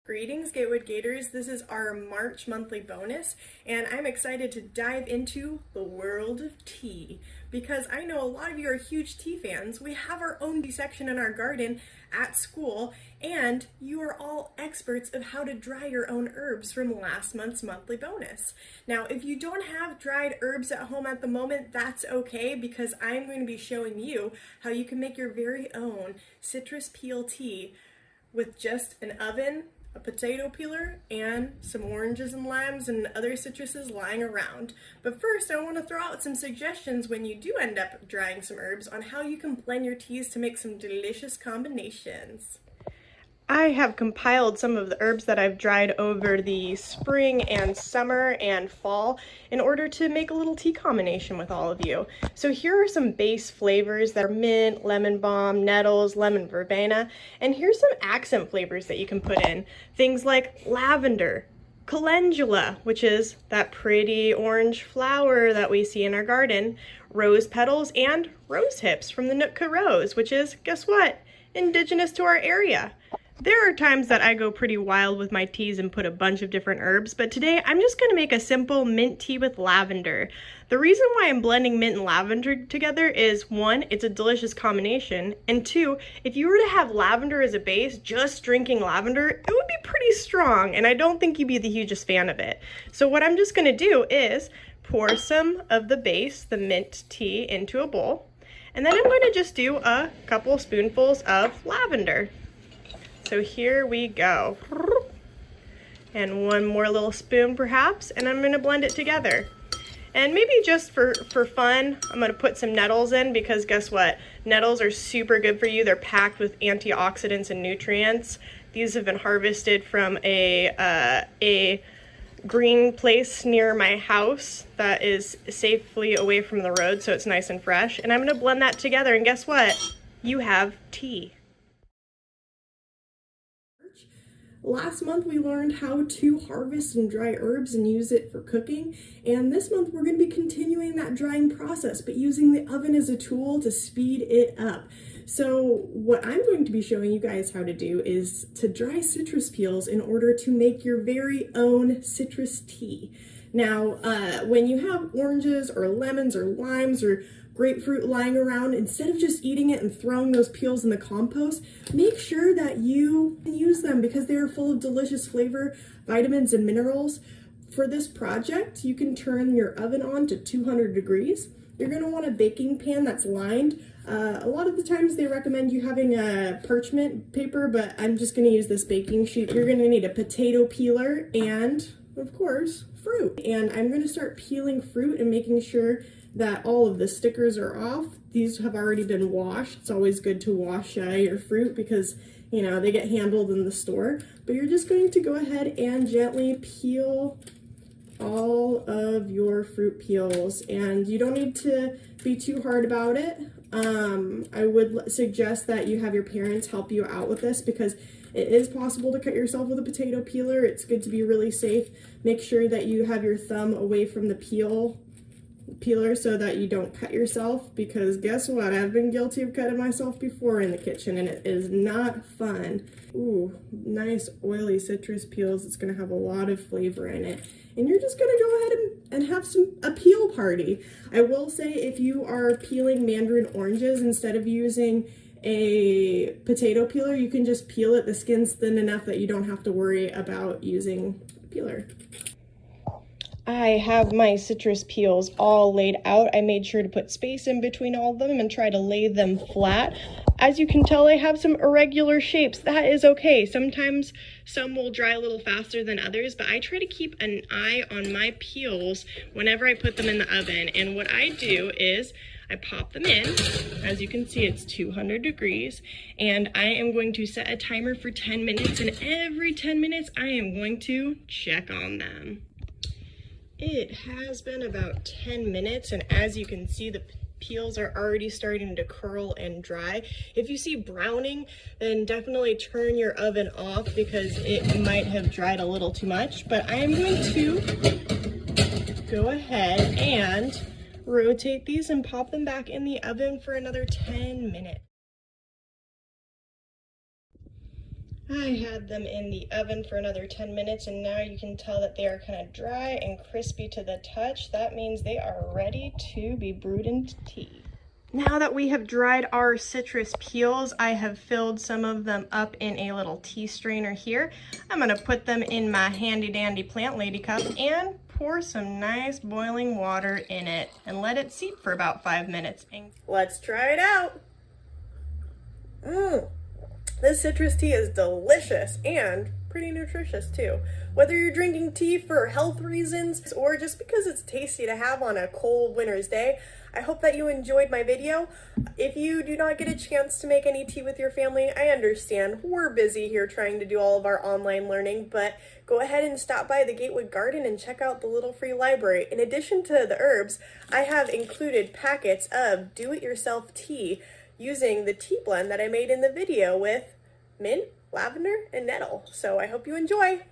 Greetings, Gatewood Gators. This is our March monthly bonus, and I'm excited to dive into the world of tea because I know a lot of you are huge tea fans. We have our own tea section in our garden at school, and you are all experts of how to dry your own herbs from last month's monthly bonus. Now, if you don't have dried herbs at home at the moment, that's okay because I'm going to be showing you how you can make your very own citrus peel tea with just an oven, a potato peeler, and some oranges and limes and other citruses lying around. But first, I want to throw out some suggestions when you do end up drying some herbs on how you can blend your teas to make some delicious combinations. I have compiled some of the herbs that I've dried over the spring and summer and fall in order to make a little tea combination with all of you. So here are some base flavors that are mint, lemon balm, nettles, lemon verbena, and here's some accent flavors that you can put in. Things like lavender, calendula, which is that pretty orange flower that we see in our garden, rose petals, and rose hips from the Nootka rose, which is, guess what, indigenous to our area. There are times that I go pretty wild with my teas and put a bunch of different herbs, but today I'm just going to make a simple mint tea with lavender. The reason why I'm blending mint and lavender together is, one, it's a delicious combination, and two, if you were to have lavender as a base, just drinking lavender, it would be pretty strong, and I don't think you'd be the hugest fan of it. So what I'm just going to do is pour some of the base, the mint tea, into a bowl, and then I'm going to just do a couple spoonfuls of lavender. So here we go. And one more little spoon perhaps, and I'm gonna blend it together. And maybe just for fun, I'm gonna put some nettles in because guess what? Nettles are super good for you. They're packed with antioxidants and nutrients. These have been harvested from a green place near my house that is safely away from the road, so it's nice and fresh. And I'm gonna blend that together, and guess what? You have tea. Last month we learned how to harvest and dry herbs and use it for cooking, and this month we're going to be continuing that drying process but using the oven as a tool to speed it up. So what I'm going to be showing you guys how to do is to dry citrus peels in order to make your very own citrus tea. Now when you have oranges or lemons or limes or grapefruit lying around, instead of just eating it and throwing those peels in the compost, make sure that you use them because they are full of delicious flavor, vitamins, and minerals. For this project, you can turn your oven on to 200 degrees. You're going to want a baking pan that's lined. A lot of the times they recommend you having a parchment paper, but I'm just going to use this baking sheet. You're going to need a potato peeler and, of course, fruit. And I'm going to start peeling fruit and making sure that all of the stickers are off. These have already been washed. It's always good to wash your fruit because, you know, they get handled in the store. But you're just going to go ahead and gently peel all of your fruit peels, and you don't need to be too hard about it. I would suggest that you have your parents help you out with this because it is possible to cut yourself with a potato peeler. It's good to be really safe. Make sure that you have your thumb away from the peeler so that you don't cut yourself, because guess what? I've been guilty of cutting myself before in the kitchen and it is not fun. Ooh, nice oily citrus peels. It's going to have a lot of flavor in it. And you're just going to go ahead and have a peel party. I will say, if you are peeling mandarin oranges instead of using a potato peeler, you can just peel it. The skin's thin enough that you don't have to worry about using a peeler. I have my citrus peels all laid out. I made sure to put space in between all of them and try to lay them flat. As you can tell, I have some irregular shapes. That is okay. Sometimes some will dry a little faster than others, but I try to keep an eye on my peels whenever I put them in the oven. And what I do is I pop them in. As you can see, it's 200 degrees, and I am going to set a timer for 10 minutes, and every 10 minutes I am going to check on them. It has been about 10 minutes, and as you can see, the peels are already starting to curl and dry. If you see browning, then definitely turn your oven off because it might have dried a little too much. But I am going to go ahead and rotate these and pop them back in the oven for another 10 minutes. I had them in the oven for another 10 minutes, and now you can tell that they are kind of dry and crispy to the touch. That means they are ready to be brewed into tea. Now that we have dried our citrus peels, I have filled some of them up in a little tea strainer here. I'm going to put them in my handy dandy plant lady cup and pour some nice boiling water in it and let it steep for about 5 minutes. Let's try it out. This citrus tea is delicious and pretty nutritious too. Whether you're drinking tea for health reasons or just because it's tasty to have on a cold winter's day, I hope that you enjoyed my video. If you do not get a chance to make any tea with your family, I understand. We're busy here trying to do all of our online learning, but go ahead and stop by the Gatewood Garden and check out the little free library. In addition to the herbs, I have included packets of do-it-yourself tea using the tea blend that I made in the video with mint, lavender, and nettle. So I hope you enjoy.